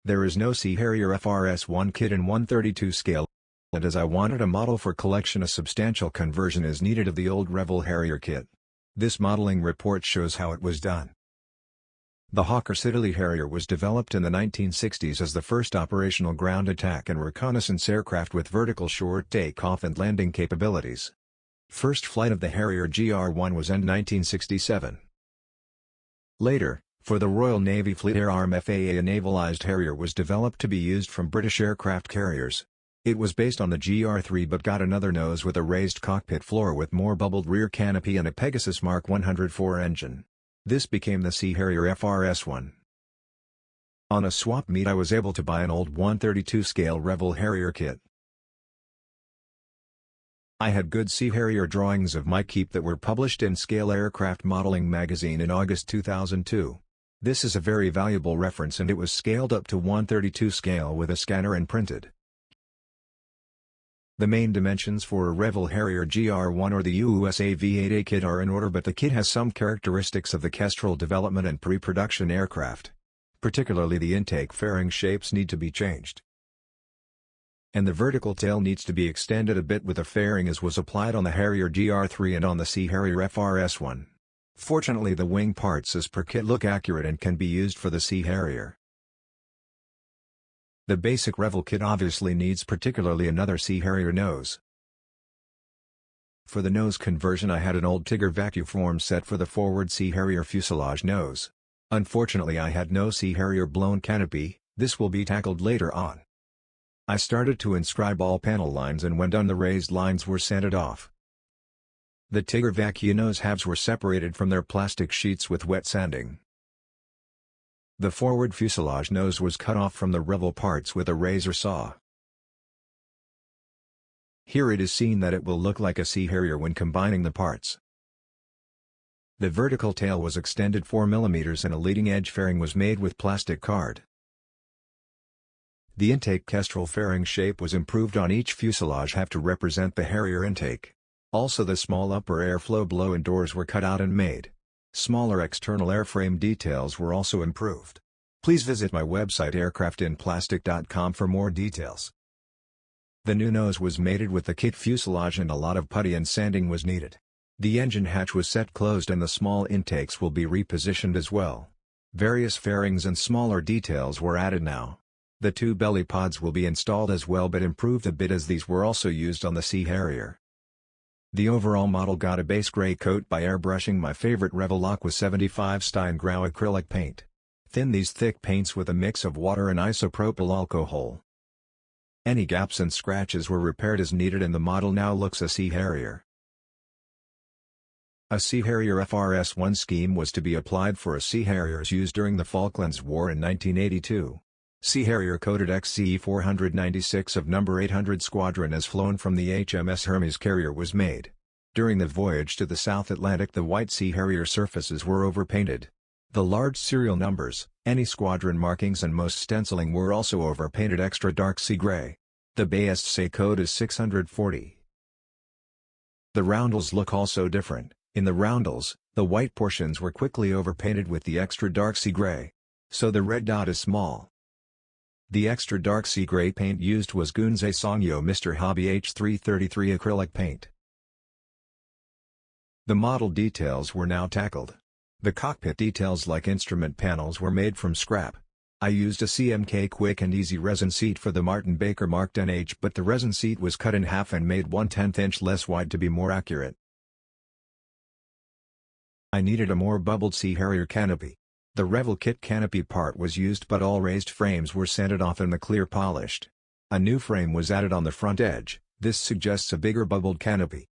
There is no Sea Harrier FRS-1 kit in 132 scale, and as I wanted a model for collection, a substantial conversion is needed of the old Revell Harrier kit. This modeling report shows how it was done. The Hawker Siddeley Harrier was developed in the 1960s as the first operational ground attack and reconnaissance aircraft with vertical short takeoff and landing capabilities. First flight of the Harrier GR1 was in 1967. Later, for the Royal Navy Fleet Air Arm FAA, a navalized Harrier was developed to be used from British aircraft carriers. It was based on the GR3 but got another nose with a raised cockpit floor with more bubbled rear canopy and a Pegasus Mark 104 engine. This became the Sea Harrier FRS-1. On a swap meet I was able to buy an old 132 scale Revell Harrier kit. I had good Sea Harrier drawings of my keep that were published in Scale Aircraft Modeling magazine in August 2002. This is a very valuable reference and it was scaled up to 132 scale with a scanner and printed. The main dimensions for a Revell Harrier GR1 or the USA V8A kit are in order, but the kit has some characteristics of the Kestrel development and pre-production aircraft. Particularly the intake fairing shapes need to be changed. And the vertical tail needs to be extended a bit with a fairing as was applied on the Harrier GR3 and on the Sea Harrier FRS-1. Fortunately the wing parts as per kit look accurate and can be used for the Sea Harrier. The basic Revell kit obviously needs particularly another Sea Harrier nose. For the nose conversion I had an old Tigger vacuum form set for the forward Sea Harrier fuselage nose. Unfortunately I had no Sea Harrier blown canopy. This will be tackled later on. I started to inscribe all panel lines and when done the raised lines were sanded off. The Tigger vacuum nose halves were separated from their plastic sheets with wet sanding. The forward fuselage nose was cut off from the Revell parts with a razor saw. Here it is seen that it will look like a Sea Harrier when combining the parts. The vertical tail was extended 4 mm and a leading edge fairing was made with plastic card. The intake Kestrel fairing shape was improved on each fuselage half to represent the Harrier intake. Also the small upper airflow blow and doors were cut out and made. Smaller external airframe details were also improved. Please visit my website aircraftinplastic.com for more details. The new nose was mated with the kit fuselage and a lot of putty and sanding was needed. The engine hatch was set closed and the small intakes will be repositioned as well. Various fairings and smaller details were added now. The 2 belly pods will be installed as well but improved a bit as these were also used on the Sea Harrier. The overall model got a base gray coat by airbrushing my favorite Revell Aqua 75 Steingrau acrylic paint. Thin these thick paints with a mix of water and isopropyl alcohol. Any gaps and scratches were repaired as needed and the model now looks a Sea Harrier. A Sea Harrier FRS-1 scheme was to be applied for a Sea Harriers used during the Falklands War in 1982. Sea Harrier coded XCE 496 of No. 800 Squadron as flown from the HMS Hermes carrier was made. During the voyage to the South Atlantic the white Sea Harrier surfaces were overpainted. The large serial numbers, any squadron markings and most stenciling were also overpainted extra dark sea gray. The BSC code is 640. The roundels look also different. In the roundels, the white portions were quickly overpainted with the extra dark sea gray. So the red dot is small. The extra dark sea gray paint used was Gunze Songyo Mr. Hobby H333 acrylic paint. The model details were now tackled. The cockpit details like instrument panels were made from scrap. I used a CMK quick and easy resin seat for the Martin Baker Mark 10H but the resin seat was cut in half and made 1/10 inch less wide to be more accurate. I needed a more bubbled Sea Harrier canopy. The Revell kit canopy part was used but all raised frames were sanded off and the clear polished. A new frame was added on the front edge, this suggests a bigger bubbled canopy.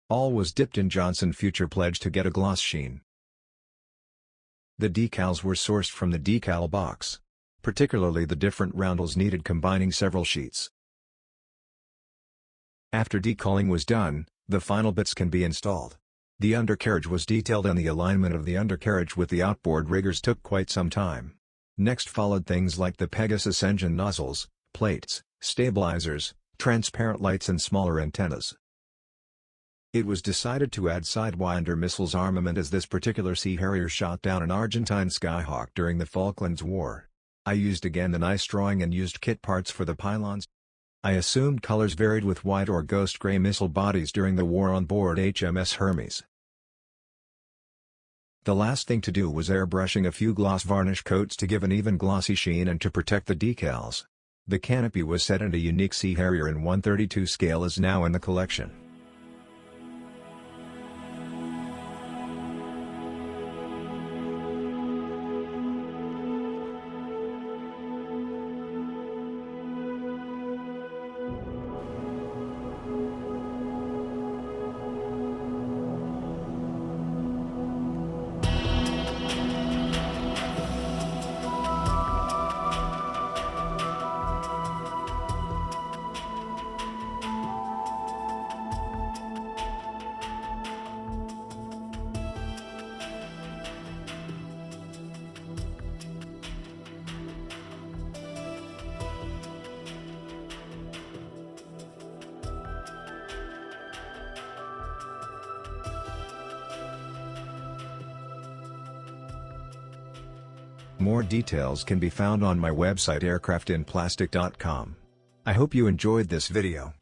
All was dipped in Johnson Future Pledge to get a gloss sheen. The decals were sourced from the decal box. Particularly the different roundels needed combining several sheets. After decaling was done, the final bits can be installed. The undercarriage was detailed and the alignment of the undercarriage with the outboard riggers took quite some time. Next followed things like the Pegasus engine nozzles, plates, stabilizers, transparent lights and smaller antennas. It was decided to add Sidewinder missiles armament as this particular Sea Harrier shot down an Argentine Skyhawk during the Falklands War. I used again the nice drawing and used kit parts for the pylons. I assumed colors varied with white or ghost gray missile bodies during the war on board HMS Hermes. The last thing to do was airbrushing a few gloss varnish coats to give an even glossy sheen and to protect the decals. The canopy was set and a unique Sea Harrier in 1/32 scale is now in the collection. More details can be found on my website aircraftinplastic.com. I hope you enjoyed this video.